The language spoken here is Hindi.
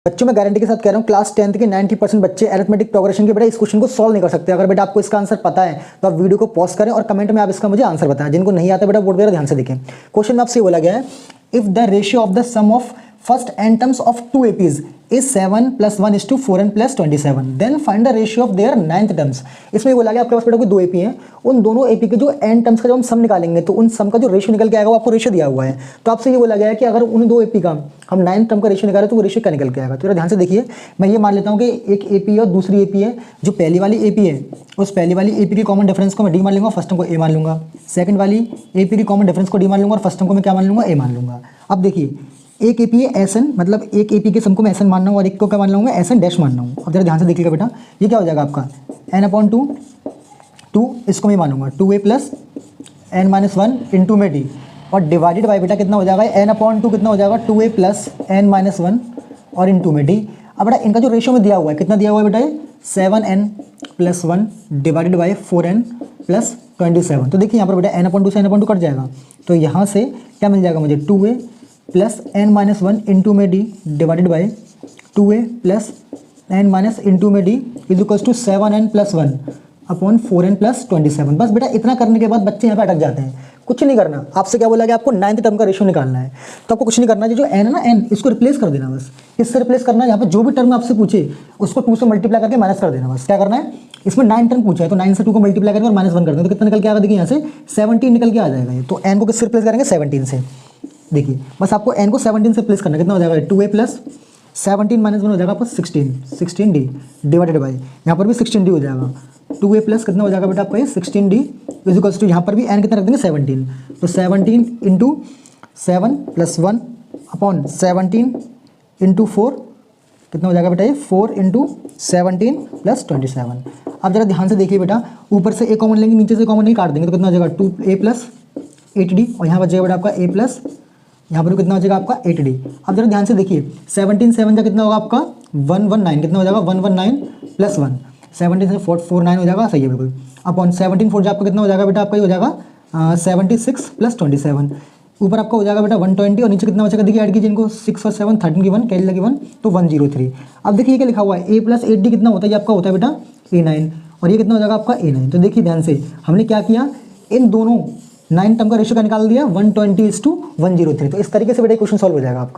बच्चों मैं गारंटी के साथ कह रहा हूँ क्लास 10th के 90% बच्चे अरिथमेटिक प्रोग्रेशन के बेटा इस क्वेश्चन को सॉल्व नहीं कर सकते। अगर बेटा आपको इसका आंसर पता है तो आप वीडियो को पॉज करें और कमेंट में आप इसका मुझे आंसर बताएं। जिनको नहीं आता बेटा बोर्ड वगैरह ध्यान से देखें। क्वेश्चन में आपसे बोला गया है if the ratio of the sum of first n terms of 2 APs is 7 + 1 = 4n + 27 then find the ratio of their 9th terms. इसमें बोला गया आपके पास बेटा कोई 2 AP हैं, उन दोनों AP के जो n टर्म्स का जब हम सम निकालेंगे तो उन सम का जो रेशियो निकल के आएगा वो आपको रेशियो दिया हुआ है। तो आपसे ये बोला गया है कि अगर उन 2 AP का हम 9th टर्म का रेशियो निकालें तो वो रेशियो क्या निकल के आएगा। तो ध्यान से देखिए, मैं ये मान लेता हूँ कि एक AP है और दूसरी AP है। जो पहली वाली AP है उस पहली वाली AP के कॉमन डिफरेंस को मैं D मान लूँगा, फर्स्ट टर्म को A मान लूँगा। सेकंड वाली AP की कॉमन डिफरेंस को D मान लूँगा और फर्स्ट टर्म को मैं क्या मान लूँगा, A मान लूँगा। अब देखिए एक AP है SN, मतलब एक AP के सम को मैं SN मानना हूँ और एक को क्या मान लूँगा, SN डैश मानना हूँ। अब जरा ध्यान से देखिएगा बेटा, ये क्या हो जाएगा आपका n/2 2, इसको मैं मानूंगा 2a + n-1 इंटू में d और डिवाइडेड बाई बेटा कितना हो जाएगा n/2 कितना हो जाएगा 2a + n-1 और इंटू में d। अब बेटा इनका जो रेशियो में दिया हुआ है कितना दिया हुआ है बेटा, ये 7n + 1 डिवाइडेड बाई 4n + 27। तो देखिए यहाँ पर बेटा n/2 से n/2 कट जाएगा, तो यहाँ से क्या मिल जाएगा मुझे 2a + n-1 इंटू में d divided by 2a + n- into में d = 7n + 1 अपॉन 4n + 27। बस बेटा इतना करने के बाद बच्चे यहाँ पे अटक जाते हैं। कुछ नहीं करना, आपसे क्या बोला गया आपको 9th टर्म का रेशियो निकालना है। तो आपको कुछ नहीं करना, जो n है ना n, इसको रिप्लेस कर देना बस, इससे रिप्लेस करना है। यहाँ पे जो भी टर्म आपसे पूछे उसको 2 से मल्टीप्लाई करके माइनस कर देना। बस क्या करना है, इसमें 9 टर्म पूछा है तो 9 से 2 को मल्टीप्लाई करके और -1 कर दें तो कितना निकल के आएगा, देखिए यहाँ से 17 निकल के आ जाएगा ये। तो n को किससे रिप्लेस करेंगे, 17 से। देखिए बस आपको n को 17 से रिप्लेस करना, कितना हो जाएगा 2a + 17 - 1 हो जाएगा आपको 16d डिवाइडेड बाई यहाँ पर भी 16d हो जाएगा 2a + कितना हो जाएगा बेटा आपका ये 16d = यहाँ पर भी n कितना रख देंगे 17। तो 17 इंटू 7 + 1 अपॉन 17 इंटू 4 कितना हो जाएगा बेटा ये 4 इंटू 17 + 27। अब जरा ध्यान से देखिए बेटा, ऊपर से a कॉमन लेंगे नीचे से कॉमन नहीं काट देंगे तो कितना हो जाएगा 2a + 8d और यहाँ बचेगा बेटा आपका a + यहाँ पर कितना हो जाएगा आपका 8d। अब जरा ध्यान से देखिए 17 7 का कितना होगा आपका 119, कितना हो जाएगा 119 + 1 17 से 49 हो जाएगा, सही है बिल्कुल। अपॉन 17 4 आपका कितना हो जाएगा बेटा, आपका ये हो जाएगा 76 + 27। ऊपर आपका हो जाएगा बेटा 120 और नीचे कितना बचेगा, देखिए ऐड कीजिए इनको 6 और 7 13 की 1 कैरी लगी 1 तो 103। अब देखिए क्या लिखा हुआ है a + 8d कितना होता है, ये आपका होता है बेटा a9 और ये कितना हो जाएगा आपका a9। तो देखिए ध्यान से हमने क्या किया, इन दोनों 9 टर्म का रेशियो का निकाल दिया 120 = 103। तो इस तरीके से बेटा क्वेश्चन सॉल्व हो जाएगा आपका।